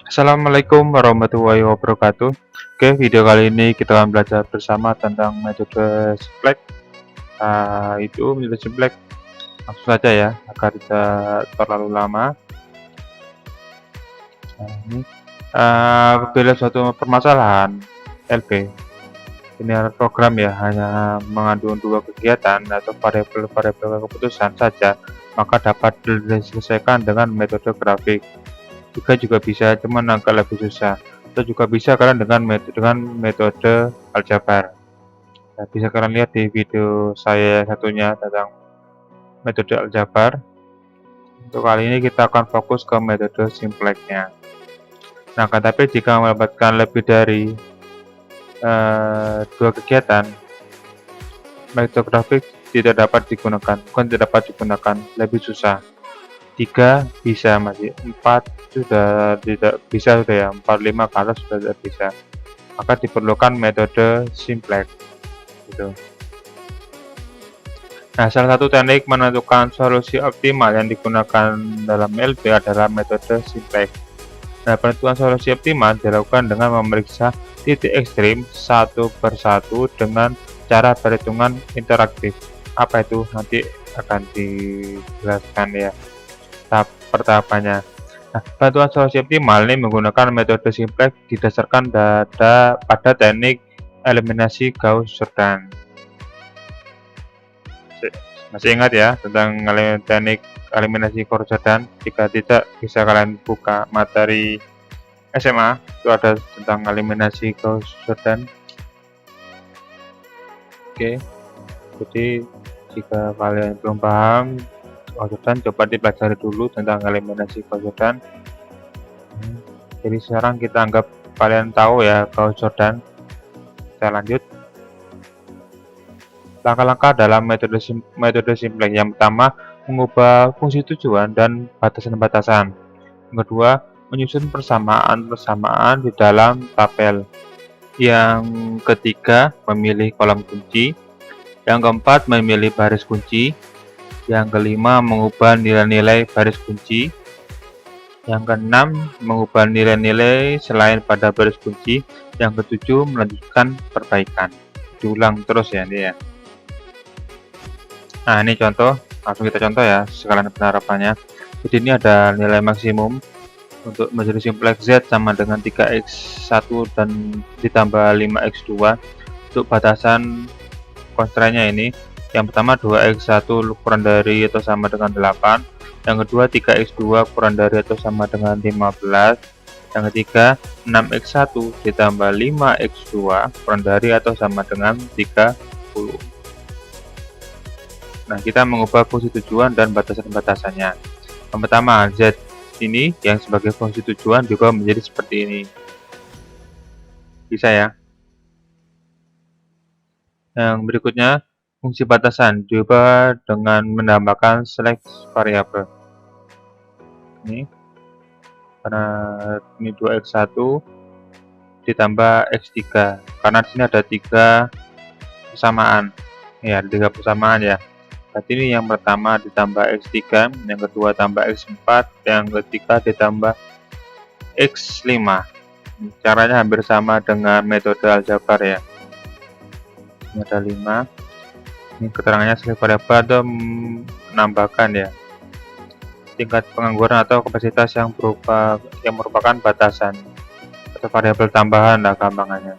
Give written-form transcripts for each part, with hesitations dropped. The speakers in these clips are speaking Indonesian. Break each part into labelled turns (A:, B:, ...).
A: Assalamualaikum warahmatullahi wabarakatuh. Oke, video kali ini kita akan belajar bersama tentang metode Simplek. Itu metode Simplek langsung saja ya, agar tidak terlalu lama. Ini bila suatu permasalahan LP, ini adalah program ya hanya mengandung dua kegiatan atau variabel-variabel keputusan saja, maka dapat diselesaikan dengan metode grafik. Juga bisa, cuman agak lebih susah. Atau juga bisa kalian dengan metode aljabar. Nah, bisa kalian lihat di video saya satunya tentang metode aljabar. Untuk kali ini kita akan fokus ke metode simpleknya. Nah, tapi jika mendapatkan lebih dari dua kegiatan, metode grafik tidak dapat digunakan. Bukan tidak dapat digunakan, lebih susah. 3 bisa masih, 4 sudah tidak bisa, sudah ya, 4, 5 ke atas sudah tidak bisa. Maka diperlukan metode Simplek gitu. Nah, salah satu teknik menentukan solusi optimal yang digunakan dalam LP adalah metode Simplek. Nah, penentuan solusi optimal dilakukan dengan memeriksa titik ekstrim satu persatu dengan cara perhitungan interaktif. Apa itu? Nanti akan dijelaskan ya pertahapannya. Nah, penentuan solusi optimal ini menggunakan metode Simplek didasarkan pada teknik eliminasi Gauss-Jordan. Masih ingat ya tentang teknik eliminasi Gauss-Jordan? Jika tidak, bisa kalian buka materi SMA, itu ada tentang eliminasi Gauss-Jordan. Oke, jadi jika kalian belum paham Gauss-Jordan, coba dipelajari dulu tentang eliminasi Gauss-Jordan. Jadi sekarang kita anggap kalian tahu ya Gauss-Jordan. Kita lanjut. Langkah-langkah dalam metode Simplek. Yang pertama, mengubah fungsi tujuan dan batasan-batasan. Yang kedua, menyusun persamaan-persamaan di dalam tabel. Yang ketiga, memilih kolom kunci. Yang keempat, memilih baris kunci. Yang kelima, mengubah nilai-nilai baris kunci. Yang keenam, mengubah nilai-nilai selain pada baris kunci. Yang ketujuh, melanjutkan perbaikan. Diulang terus ya ini ya. Nah, ini contoh, langsung kita contoh ya sekalian penerapannya. Jadi ini ada nilai maksimum untuk metode Simplek Z sama dengan 3x1 dan ditambah 5x2. Untuk batasan constraint-nya ini, yang pertama 2x1 kurang dari atau sama dengan 8, yang kedua 3x2 kurang dari atau sama dengan 15, yang ketiga 6x1 ditambah 5x2 kurang dari atau sama dengan 30. Nah, kita mengubah fungsi tujuan dan batasan-batasannya. Yang pertama, Z ini yang sebagai fungsi tujuan juga menjadi seperti ini. Bisa ya. Yang berikutnya, fungsi batasan diubah dengan menambahkan select variabel. Ini karena ini 2x1 ditambah x3. Karena di sini ada 3 persamaan. Ya, ada 3 persamaan ya. Berarti ini yang pertama ditambah x3, yang kedua tambah x4, yang ketiga ditambah x5. Caranya hampir sama dengan metode aljabar ya. Ini ada 5. Ini keterangannya select variabel atau menambahkan ya. Tingkat pengangguran atau kapasitas yang merupakan batasan atau variabel tambahan lah gampangannya.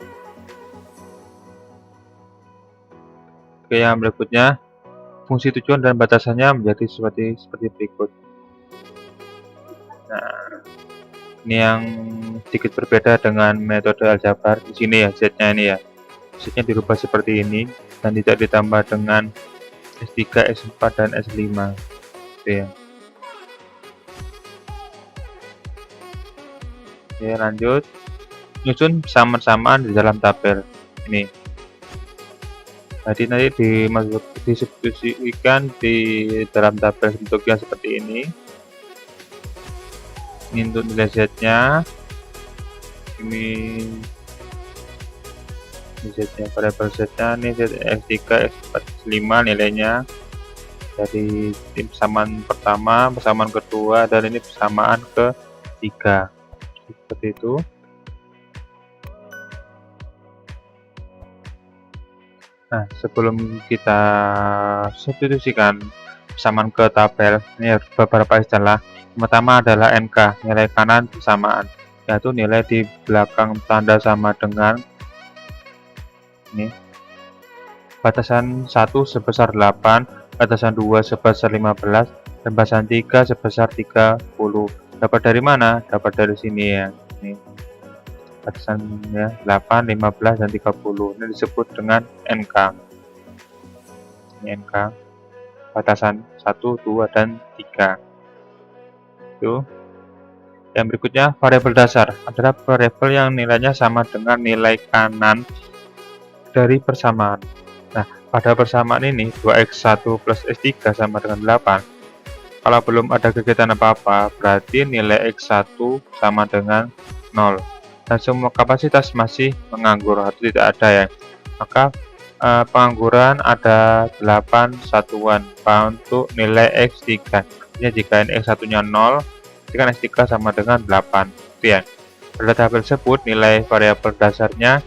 A: Oke, yang berikutnya, fungsi tujuan dan batasannya menjadi seperti berikut. Nah, ini yang sedikit berbeda dengan metode aljabar. Di sini ya Z-nya ini ya. Z-nya dirubah seperti ini dan tidak ditambah dengan S3, S4 dan S5. Oke ya. Oke, lanjut. Nyusun persamaan-persamaan di dalam tabel. Ini. Jadi nanti disubstitusikan di dalam tabel bentuknya seperti ini. Ini untuk nilai Z-nya. Ini Z-nya, variabel Z-nya ini X3, X4, X5 nilainya. Dari persamaan pertama, persamaan kedua, dan ini persamaan ketiga. seperti itu. Nah, sebelum kita substitusikan persamaan ke tabel, ini ada beberapa istilah. Yang pertama adalah NK, nilai kanan persamaan, yaitu nilai di belakang tanda sama dengan ini. Batasan 1 sebesar 8, batasan 2 sebesar 15, dan batasan 3 sebesar 30. Dapat dari mana? Dapat dari sini ya. Ini batasannya 8, 15, dan 30. Ini disebut dengan NK. Ini NK. Batasan 1, 2, dan 3. Itu. Yang berikutnya, variabel dasar adalah variabel yang nilainya sama dengan nilai kanan dari persamaan. Nah, pada persamaan ini 2x1 plus x3 sama dengan 8. Kalau belum ada kegiatan apa-apa, berarti nilai x1 sama dengan 0. Dan semua kapasitas masih menganggur atau tidak ada ya. Maka pengangguran ada 8 satuan untuk nilai x3. Jadi jika x1-nya 0, kan x3 sama dengan 8. Itu ya. Pada tabel tersebut nilai variabel dasarnya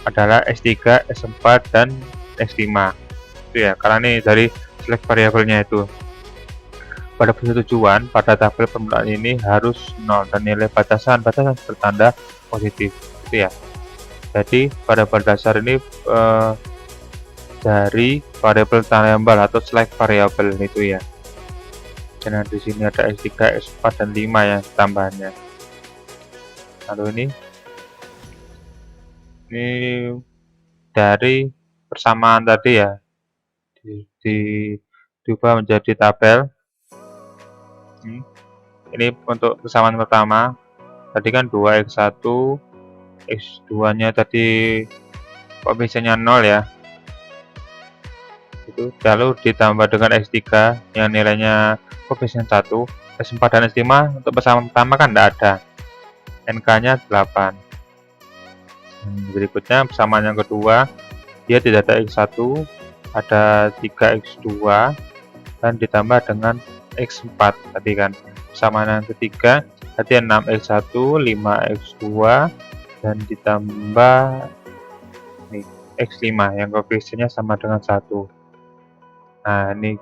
A: adalah x3, x4, dan x5. Itu ya, karena ini dari select variabelnya itu. Pada persetujuan, pada tabel permulaan ini harus 0 dan nilai batasan bertanda positif. Itu ya. Jadi pada dasar ini dari variabel variabel atau select variabel itu ya. Dan di sini ada x3, x4, dan 5 ya tambahannya. Lalu ini dari persamaan tadi ya, diubah menjadi tabel. Ini untuk persamaan pertama, tadi kan 2x1, x2 nya tadi koefisiennya 0 ya, itu lalu ditambah dengan x3 yang nilainya koefisien 1, x4 dan x5 untuk persamaan pertama kan tidak ada, NK nya 8. Berikutnya persamaan yang kedua, dia tidak ada x1, ada 3x2 dan ditambah dengan x4 tadi kan. Persamaan yang ketiga tadi 6x1, 5x2 dan ditambah nih x5 yang koefisiennya sama dengan 1. Nah, ini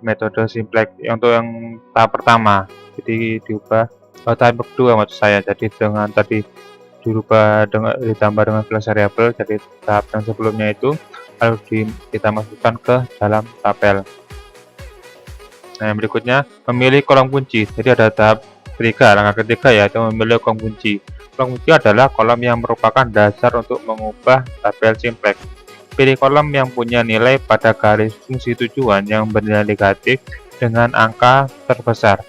A: metode simplex untuk yang tahap pertama. Jadi diubah tahap kedua maksud saya. Jadi dengan tadi dirubah dengan ditambah dengan kelas variabel, jadi tahap yang sebelumnya itu lalu kita masukkan ke dalam tabel. Nah, yang berikutnya memilih kolom kunci. Jadi ada tahap ketiga, langkah ketiga yaitu memilih kolom kunci. Kolom kunci adalah kolom yang merupakan dasar untuk mengubah tabel simplex. Pilih kolom yang punya nilai pada garis fungsi tujuan yang bernilai negatif dengan angka terbesar.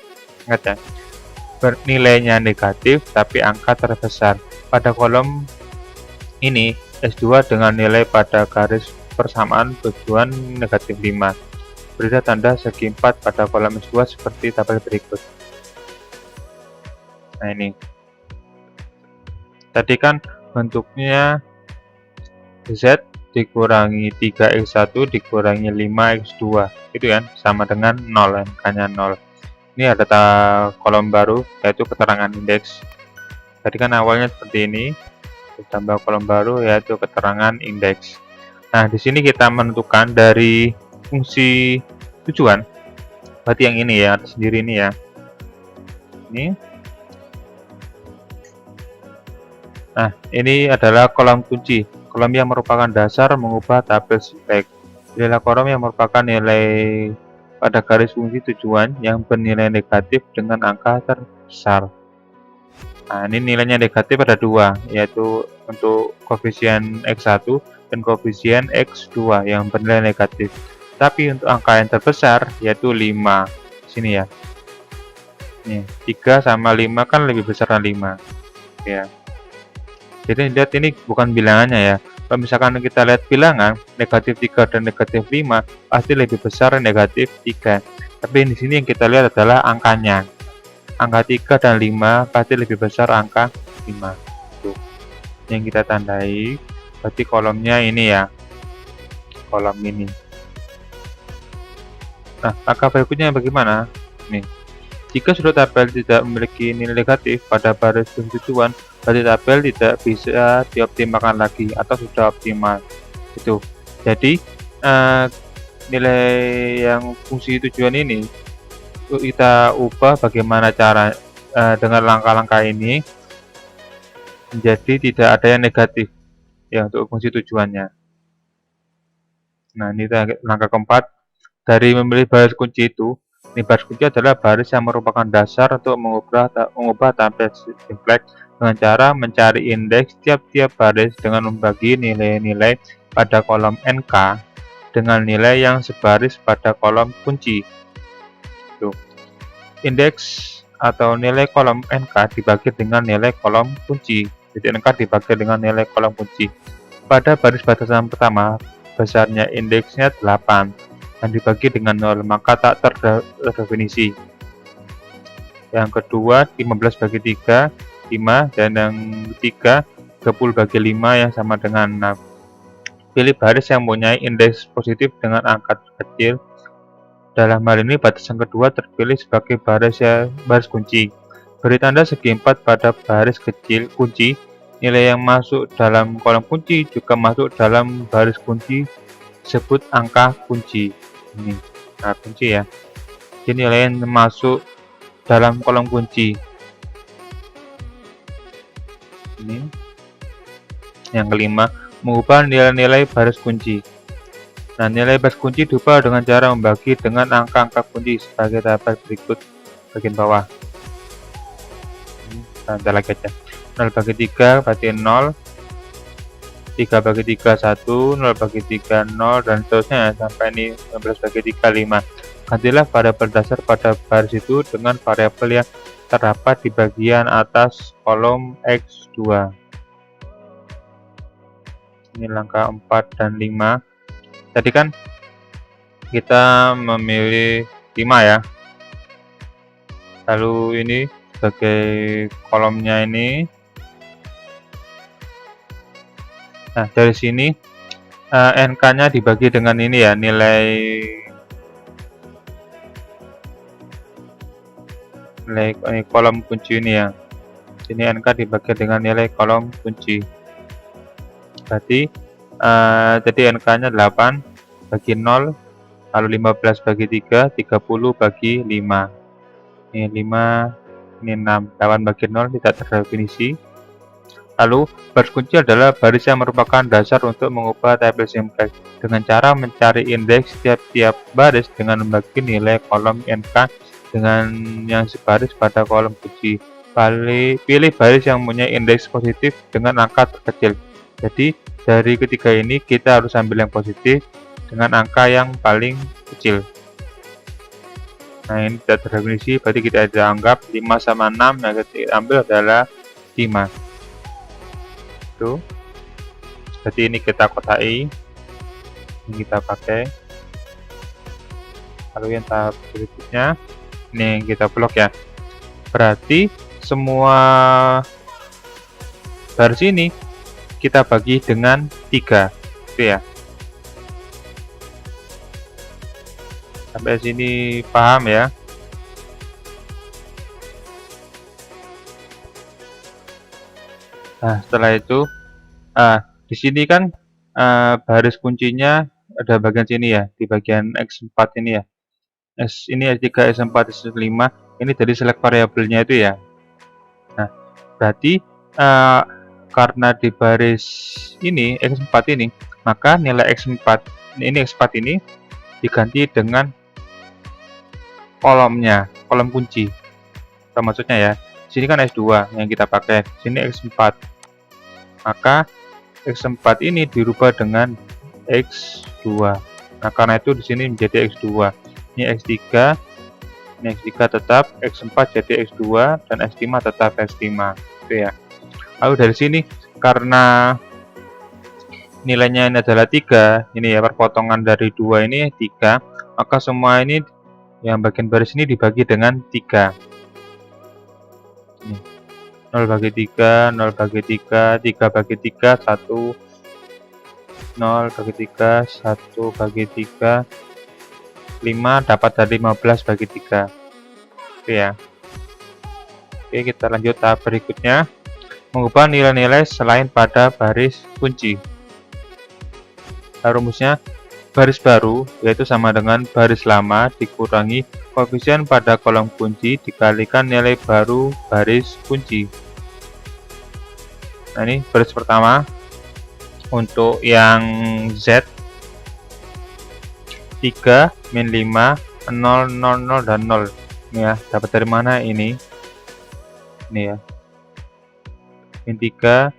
A: Ingat ya, nilainya negatif tapi angka terbesar. Pada kolom ini S2 dengan nilai pada garis persamaan tujuan negatif 5. Beri tanda segi 4 pada kolom S2 seperti tabel berikut. Nah, ini tadi kan bentuknya Z dikurangi 3x1 dikurangi 5x2 itu kan sama dengan 0, angkanya 0. Ini ada kolom baru yaitu keterangan indeks. Tadi kan awalnya seperti ini, ditambah kolom baru yaitu keterangan indeks. Nah, di sini kita menentukan dari fungsi tujuan, berarti yang ini ya, atas sendiri ini ya. Ini. Nah, ini adalah kolom kunci, kolom yang merupakan dasar mengubah tabel simplex. Inilah kolom yang merupakan nilai pada garis fungsi tujuan yang bernilai negatif dengan angka terbesar. Nah, ini nilainya negatif ada 2, yaitu untuk koefisien x1 dan koefisien x2 yang bernilai negatif. Tapi untuk angka yang terbesar yaitu 5. Sini ya. Nih, 3 sama 5 kan lebih besar dari 5. Ya. Jadi lihat ini bukan bilangannya ya. Kalau misalkan kita lihat bilangan negatif 3 dan negatif 5 pasti lebih besar negatif 3. Tapi di sini yang kita lihat adalah angkanya. Angka 3 dan 5 pasti lebih besar angka 5. Tuh. Yang kita tandai berarti kolomnya ini ya. Kolom ini. Nah, langkah berikutnya bagaimana? Nih. Jika sudah tabel tidak memiliki nilai negatif pada baris kunci tujuan, berarti tabel tidak bisa dioptimalkan lagi atau sudah optimal. Itu. Jadi nilai yang fungsi tujuan ini kita ubah bagaimana cara dengan langkah-langkah ini menjadi tidak ada yang negatif ya untuk fungsi tujuannya. Nah, ini langkah keempat. Dari memilih baris kunci itu, ini baris kunci adalah baris yang merupakan dasar untuk mengubah tampil simplex dengan cara mencari indeks tiap-tiap baris dengan membagi nilai-nilai pada kolom NK dengan nilai yang sebaris pada kolom kunci. Tuh. Indeks atau nilai kolom NK dibagi dengan nilai kolom kunci. Jadi NK dibagi dengan nilai kolom kunci. Pada baris batasan pertama, besarnya indeksnya 8 dan dibagi dengan 0, maka tak terdefinisi. Yang kedua, 15 bagi 3, 5, dan yang ketiga, 30 bagi 5 yang sama dengan 6. Pilih baris yang mempunyai indeks positif dengan angka terkecil. Dalam hal ini, batasan kedua terpilih sebagai baris kunci. Beri tanda segi 4 pada baris kecil kunci. Nilai yang masuk dalam kolom kunci juga masuk dalam baris kunci. Sebut angka kunci. Ini, nah kunci ya. Jadi nilai yang masuk dalam kolom kunci. Ini. Yang kelima, mengubah nilai-nilai baris kunci. Nah, nilai baris kunci diubah dengan cara membagi dengan angka-angka kunci sebagai tabel berikut bagian bawah. Nah, lagi aja. 0 bagi 3 berarti 0, 3 bagi 3 1, 0 bagi 3 0, dan seterusnya sampai ini 15 bagi 3 5. Gantilah variabel dasar pada baris itu dengan variabel yang terdapat di bagian atas kolom X2. Ini langkah 4 dan 5. Tadi kan kita memilih 5 ya. Lalu ini sebagai kolomnya ini. Nah, dari sini NK-nya dibagi dengan ini ya, nilai kolom kunci ini ya. Ini NK dibagi dengan nilai kolom kunci. Berarti jadi NK-nya 8 bagi 0, lalu 15 bagi 3, 30 bagi 5. Ini 5, ini 6, 8 bagi 0 tidak terdefinisi. Lalu, baris kunci adalah baris yang merupakan dasar untuk mengubah tabel simplex dengan cara mencari indeks tiap-tiap baris dengan membagi nilai kolom NK dengan yang sebaris pada kolom kunci. Pilih baris yang mempunyai indeks positif dengan angka terkecil. Jadi, dari ketiga ini kita harus ambil yang positif dengan angka yang paling kecil. Nah, ini tidak terdefinisi, berarti kita ada anggap 5 sama 6, yang kita ambil adalah 5. Itu. Jadi ini kita kotai, ini kita pakai. Lalu yang tahap berikutnya, ini yang kita blok ya. Berarti semua baris ini kita bagi dengan 3, itu ya. Sampai sini paham ya? Nah, setelah itu, di sini kan baris kuncinya ada bagian sini ya, di bagian X4 ini ya. Ini S3, S4, S5, ini dari select variabelnya itu ya. Nah, berarti karena di baris ini, X4 ini, maka nilai X4, ini X4 ini diganti dengan kolomnya, kolom kunci. Apa maksudnya ya? Sini kan S2 yang kita pakai, sini X4. Maka X4 ini dirubah dengan X2. Nah, karena itu di sini menjadi X2. Ini X3, ini X3 tetap, X4 jadi X2, dan X5 tetap X5. Itu ya. Lalu dari sini, karena nilainya ini adalah 3, ini ya perpotongan dari 2 ini 3, maka semua ini yang bagian baris ini dibagi dengan 3. Ini. 0 bagi 3, 0 bagi 3, 3 bagi 3, 1, 0 bagi 3, 1 bagi 3, 5 dapat dari 15 bagi 3. Oke ya. Oke, kita lanjut tahap berikutnya. Mengubah nilai-nilai selain pada baris kunci. Rumusnya, baris baru yaitu sama dengan baris lama dikurangi koefisien pada kolom kunci dikalikan nilai baru baris kunci. Nah, ini baris pertama. Untuk yang Z 3, min 5, 0, 0, 0, dan 0. Ini ya, dapat dari mana ini? Ini ya. Min 3,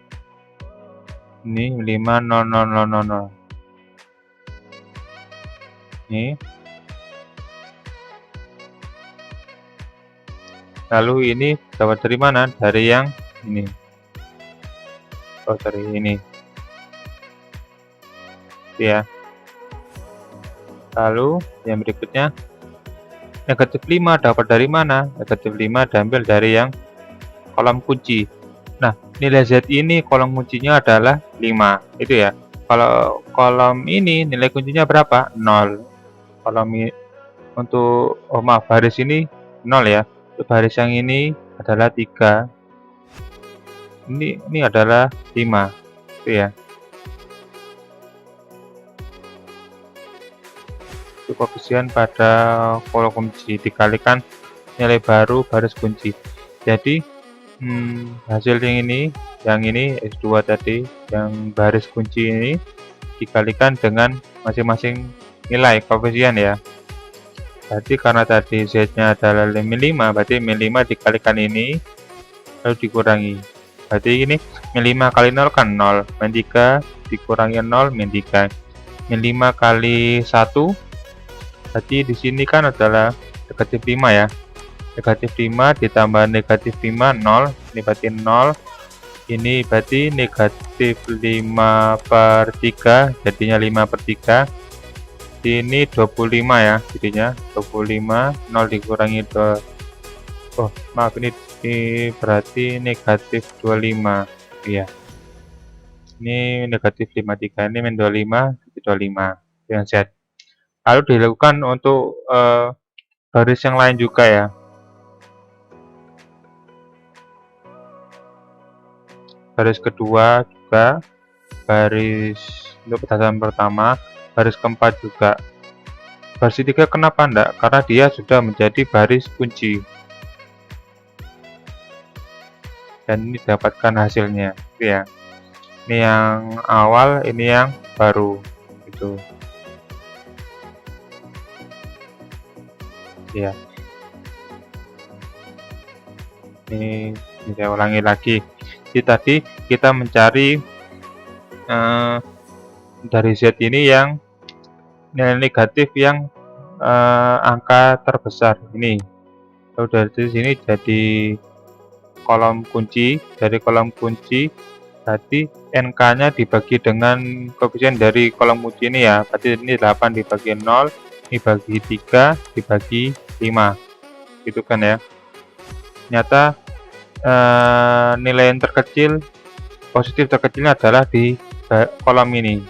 A: ini 5, 0, 0, 0, 0, 0. Ini. Lalu ini dapat dari mana? Dari yang ini. Oh, dari ini. Ya. Lalu yang berikutnya, negatif 5 dapat dari mana? Negatif 5 diambil dari yang kolom kunci. Nah, nilai Z ini kolom kuncinya adalah 5, itu ya. Kalau kolom ini nilai kuncinya berapa? 0. Kolom ini untuk baris ini 0 ya. Untuk baris yang ini adalah 3. Ini adalah 5, itu ya. Itu koefisien pada kolom kunci dikalikan nilai baru baris kunci. Jadi hasil yang ini X2 tadi, yang baris kunci ini dikalikan dengan masing-masing nilai koefisien ya. Berarti karena tadi Z-nya adalah min 5, berarti min 5 dikalikan ini lalu dikurangi. Berarti ini min 5 kali 0 kan 0, min 3 dikurangi 0, min 3. Min 5 kali 1, berarti di sini kan adalah negatif 5 ya. Negatif 5 ditambah negatif 5, 0. Ini berarti 0. Ini berarti negatif 5 per 3, jadinya 5 per 3. Ini 25 ya, jadinya 25, 0 dikurangi 2. Oh, maaf, ini berarti negatif 25. Iya. Ini negatif 53, ini min 25, 25 dengan Z. Lalu dilakukan untuk baris yang lain juga ya. Baris kedua juga, baris untuk batasan pertama, baris keempat juga. Baris ketiga kenapa enggak? Karena dia sudah menjadi baris kunci. Dan ini dapatkan hasilnya, ya. Ini yang awal, ini yang baru, gitu. Ya. Ini saya ulangi lagi. Jadi tadi kita mencari dari Z ini yang nilai negatif yang angka terbesar ini. Lalu dari sini jadi kolom kunci, dari kolom kunci tadi NK-nya dibagi dengan koefisien dari kolom kunci ini ya. Berarti ini 8 dibagi 0, dibagi 3, dibagi 5. Gitu kan ya. Ternyata nilai yang terkecil, positif terkecilnya adalah di kolom ini.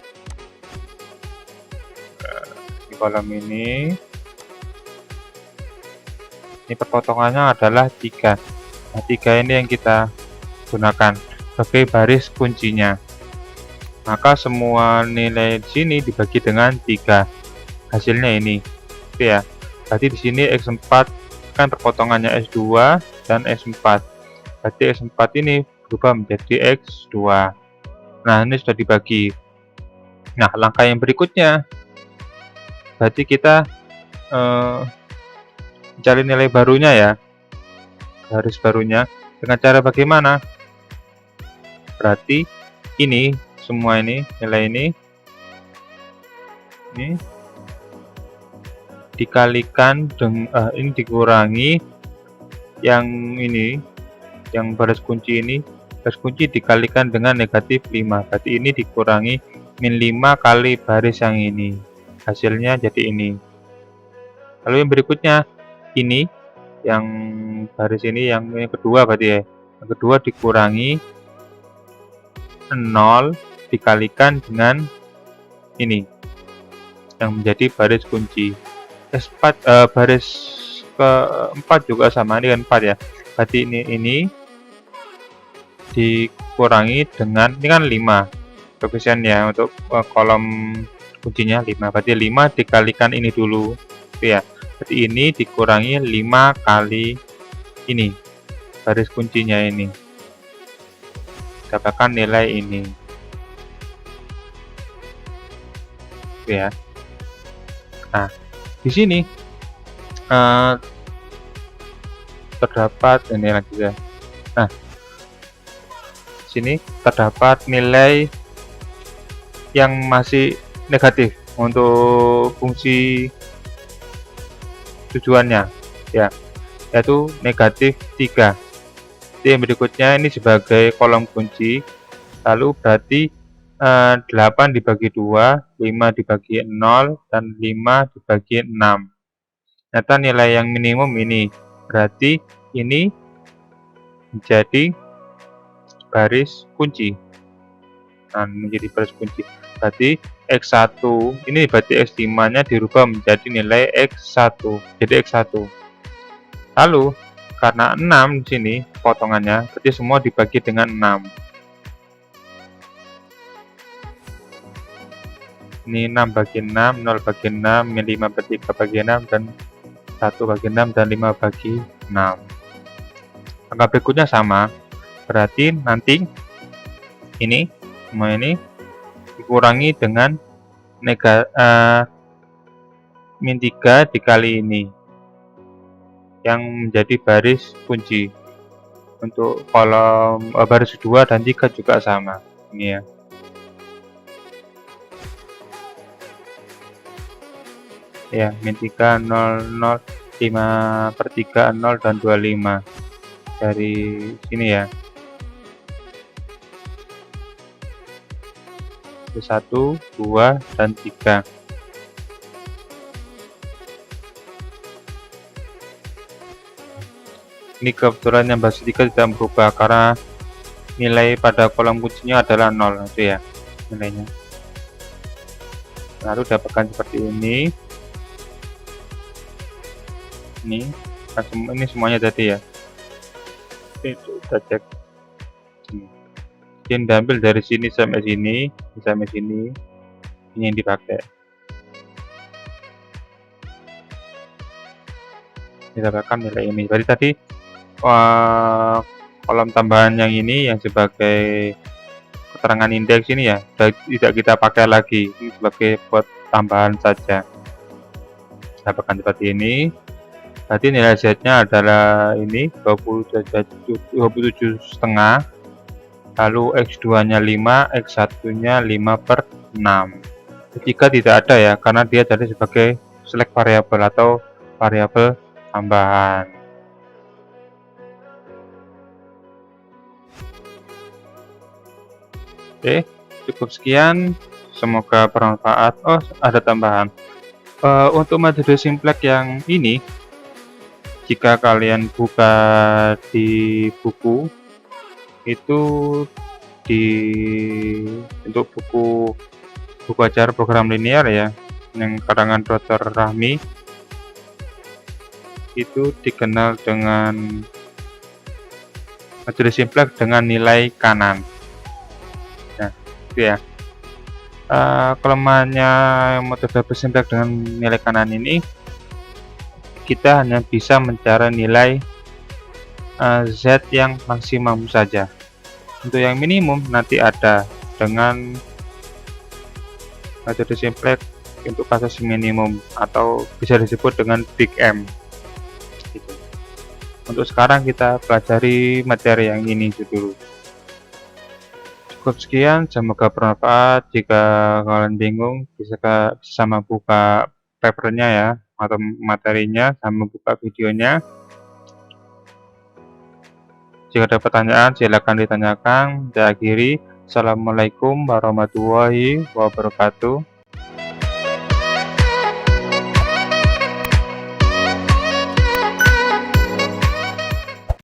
A: Di kolom ini perpotongannya adalah 3. Nah, 3 ini yang kita gunakan sebagai baris kuncinya. Maka semua nilai di sini dibagi dengan 3. Hasilnya ini. Oke ya. Berarti di sini X4 kan perpotongannya S2 dan S4. Berarti S4 ini berubah menjadi X2. Nah, ini sudah dibagi. Nah, langkah yang berikutnya, berarti kita mencari nilai barunya ya, baris barunya. Dengan cara bagaimana? Berarti ini, semua ini, nilai ini dikalikan dengan ini dikurangi yang ini, yang baris kunci ini, baris kunci dikalikan dengan negatif 5. Berarti ini dikurangi min 5 kali baris yang ini. Hasilnya jadi ini. Lalu yang berikutnya ini, yang baris ini, yang kedua berarti ya. Yang kedua dikurangi 0 dikalikan dengan ini, yang menjadi baris kunci. S4 baris keempat juga sama, ini kan 4 ya. Berarti ini dikurangi dengan, ini kan 5 koefisiennya untuk kolom kuncinya 5. Berarti 5 dikalikan ini dulu, gitu ya. Berarti ini dikurangi 5 kali ini, baris kuncinya ini. Dapatkan nilai ini. Gitu ya. Nah, di sini terdapat ini lagi ya. Nah, sini terdapat nilai yang masih negatif untuk fungsi tujuannya ya, yaitu negatif 3. Jadi yang berikutnya ini sebagai kolom kunci, lalu berarti 8 dibagi 2, 5 dibagi 0, dan 5 dibagi 6. Ternyata nilai yang minimum ini, berarti ini menjadi baris kunci. Nah, menjadi baris kunci. Berarti X1 ini berarti X5 nya dirubah menjadi nilai X1. Jadi X1. Lalu karena 6 di sini potongannya, berarti semua dibagi dengan 6. Ini 6 bagi 6, 0 bagi 6, 5 bagi 3 bagi 6, dan 1 bagi 6, dan 5 bagi 6. Angka berikutnya sama, berarti nanti ini semua ini dikurangi dengan min 3 dikali ini, yang menjadi baris kunci. Untuk kolom baris 2 dan 3 juga sama, ini ya. Ya, min 3, 0, 0, 5/3, 0, dan 25 dari sini ya. 1, 2, dan 3. Ini kebetulan yang baris 3 tidak berubah karena nilai pada kolom kuncinya adalah 0, itu ya nilainya. Lalu dapatkan seperti ini. Ini semuanya tadi ya. Itu kita cek. Ini diambil dari sini sampai sini, sampai sini. Ini yang dipakai. Didapatkan nilai ini. Berarti tadi kolom tambahan yang ini yang sebagai keterangan indeks ini ya, tidak kita pakai lagi, ini sebagai buat tambahan saja. Dapatkan seperti ini. Berarti nilai Z-nya adalah ini 27,5, lalu X2-nya 5, X1-nya 5/6. Jika tidak ada ya, karena dia jadi sebagai select variabel atau variabel tambahan. Oke, cukup sekian, semoga bermanfaat. Oh, ada tambahan. Untuk metode simplex yang ini, jika kalian buka di buku itu, untuk buku ajar program linear ya, yang karangan Dr. Rahmi, itu dikenal dengan metode simplex dengan nilai kanan. Nah, itu ya. Kelemahannya metode simplex dengan nilai kanan ini, kita hanya bisa mencari nilai Z yang maksimum saja. Untuk yang minimum nanti ada dengan metode simplex untuk kasus minimum, atau bisa disebut dengan big M gitu. Untuk sekarang kita pelajari materi yang ini dulu. Cukup sekian, semoga bermanfaat. Jika kalian bingung, bisa sama buka papernya ya, atau materinya, sama buka videonya. Jika ada pertanyaan silakan ditanyakan. Saya akhiri. Assalamualaikum warahmatullahi wabarakatuh.